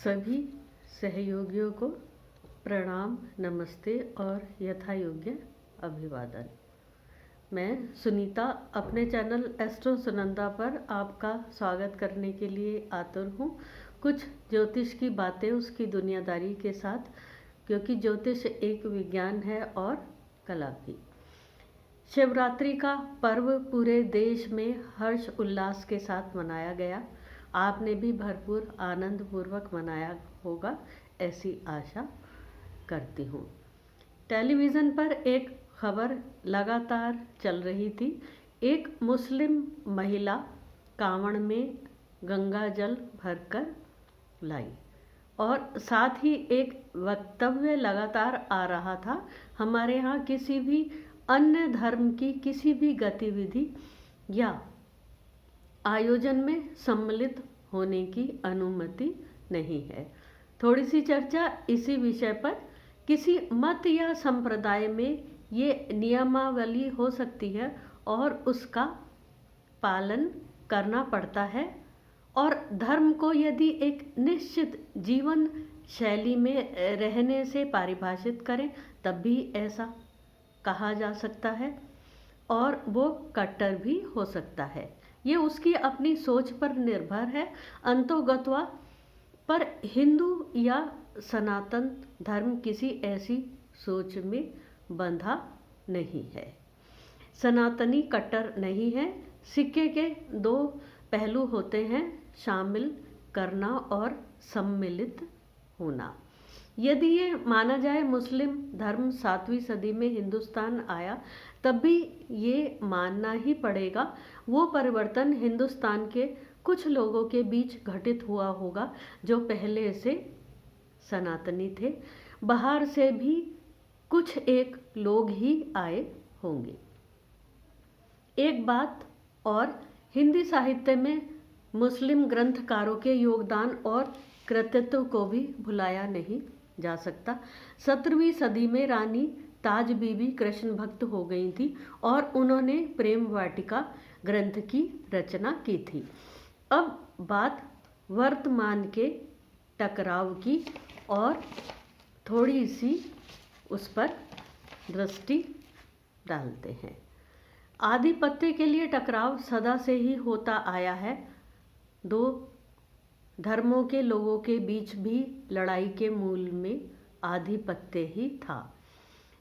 सभी सहयोगियों को प्रणाम, नमस्ते और यथा योग्य अभिवादन। मैं सुनीता अपने चैनल एस्ट्रो सुनंदा पर आपका स्वागत करने के लिए आतुर हूँ। कुछ ज्योतिष की बातें उसकी दुनियादारी के साथ, क्योंकि ज्योतिष एक विज्ञान है और कला भी। शिवरात्रि का पर्व पूरे देश में हर्ष उल्लास के साथ मनाया गया। आपने भी भरपूर आनंद पूर्वक मनाया होगा, ऐसी आशा करती हूँ। टेलीविज़न पर एक खबर लगातार चल रही थी। एक मुस्लिम महिला कांवड़ में गंगा जल भरकर लाई और साथ ही एक वक्तव्य लगातार आ रहा था, हमारे यहाँ किसी भी अन्य धर्म की किसी भी गतिविधि या आयोजन में सम्मिलित होने की अनुमति नहीं है। थोड़ी सी चर्चा इसी विषय पर। किसी मत या संप्रदाय में ये नियमावली हो सकती है और उसका पालन करना पड़ता है, और धर्म को यदि एक निश्चित जीवन शैली में रहने से परिभाषित करें तब भी ऐसा कहा जा सकता है, और वो कट्टर भी हो सकता है। ये उसकी अपनी सोच पर निर्भर है। अंतोगत्वा पर हिंदू या सनातन धर्म किसी ऐसी सोच में बंधा नहीं है। सनातनी कट्टर नहीं है। सिक्के के दो पहलू होते हैं, शामिल करना और सम्मिलित होना। यदि ये माना जाए मुस्लिम धर्म 7वीं सदी में हिंदुस्तान आया, तब भी ये मानना ही पड़ेगा वो परिवर्तन हिंदुस्तान के कुछ लोगों के बीच घटित हुआ होगा जो पहले से सनातनी थे। बाहर से भी कुछ एक लोग ही आए होंगे। एक बात और, हिंदी साहित्य में मुस्लिम ग्रंथकारों के योगदान और कृतित्व को भी भुलाया नहीं जा सकता। 17वीं सदी में रानी ताज बीबी कृष्ण भक्त हो गई थी और उन्होंने प्रेम वाटिका ग्रंथ की रचना की थी। अब बात वर्तमान के टकराव की और थोड़ी सी उस पर दृष्टि डालते हैं। आधिपत्य के लिए टकराव सदा से ही होता आया है। दो धर्मों के लोगों के बीच भी लड़ाई के मूल में आधिपत्य ही था।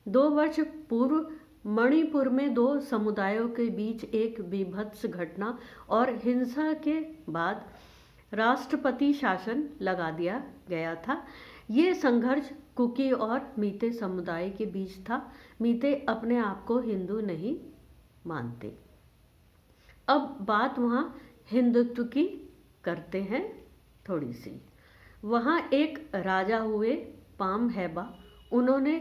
2 वर्ष पूर्व मणिपुर में 2 समुदायों के बीच एक बीभत्स घटना और हिंसा के बाद राष्ट्रपति शासन लगा दिया गया था। ये संघर्ष कुकी और मीते समुदाय के बीच था। मीते अपने आप को हिंदू नहीं मानते। अब बात वहाँ हिंदुत्व की करते हैं थोड़ी सी। वहाँ एक राजा हुए पाम हैबा। उन्होंने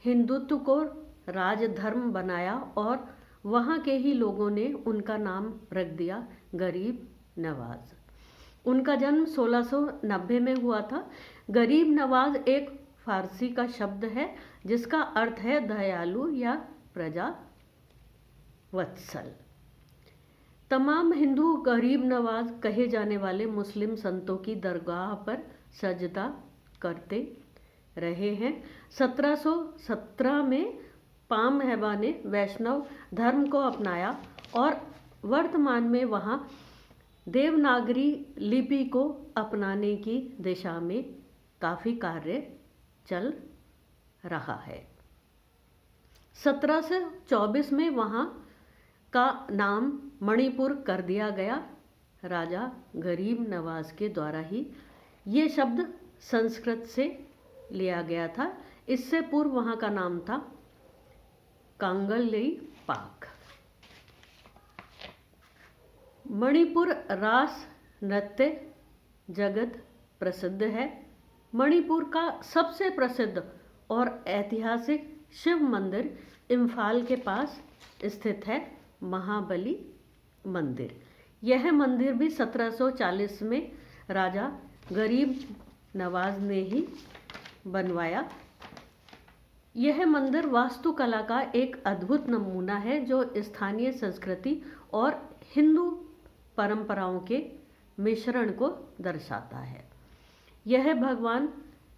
हिंदुत्व को राजधर्म बनाया और वहाँ के ही लोगों ने उनका नाम रख दिया गरीब नवाज। उनका जन्म 1690 में हुआ था। गरीब नवाज एक फारसी का शब्द है जिसका अर्थ है दयालु या प्रजा वत्सल। तमाम हिंदू गरीब नवाज कहे जाने वाले मुस्लिम संतों की दरगाह पर सजदा करते रहे हैं। 1717 में पाम हैबा ने वैष्णव धर्म को अपनाया और वर्तमान में वहाँ देवनागरी लिपि को अपनाने की दिशा में काफ़ी कार्य चल रहा है। 1724 में वहाँ का नाम मणिपुर कर दिया गया, राजा गरीब नवाज के द्वारा ही। ये शब्द संस्कृत से लिया गया था। इससे पूर्व वहाँ का नाम था कांगलई पाक। मणिपुर रास नृत्य जगत प्रसिद्ध है। मणिपुर का सबसे प्रसिद्ध और ऐतिहासिक शिव मंदिर इम्फाल के पास स्थित है, महाबली मंदिर। यह मंदिर भी 1740 में राजा गरीब नवाज ने ही बनवाया। यह मंदिर वास्तुकला का एक अद्भुत नमूना है जो स्थानीय संस्कृति और हिंदू परंपराओं के मिश्रण को दर्शाता है। यह भगवान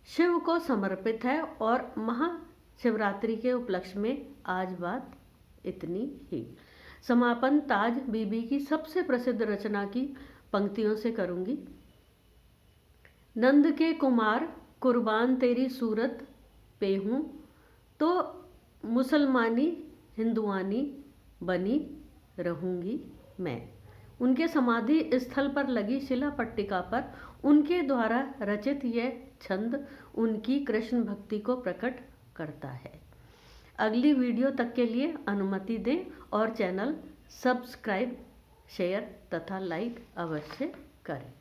शिव को समर्पित है और महाशिवरात्रि के उपलक्ष्य में आज बात इतनी ही। समापन ताज बीबी की सबसे प्रसिद्ध रचना की पंक्तियों से करूंगी। नंद के कुमार कुर्बान तेरी सूरत पे हूँ, तो मुसलमानी हिंदुआनी बनी रहूंगी मैं। उनके समाधि स्थल पर लगी शिला पट्टिका पर उनके द्वारा रचित यह छंद उनकी कृष्ण भक्ति को प्रकट करता है। अगली वीडियो तक के लिए अनुमति दें और चैनल सब्सक्राइब, शेयर तथा लाइक अवश्य करें।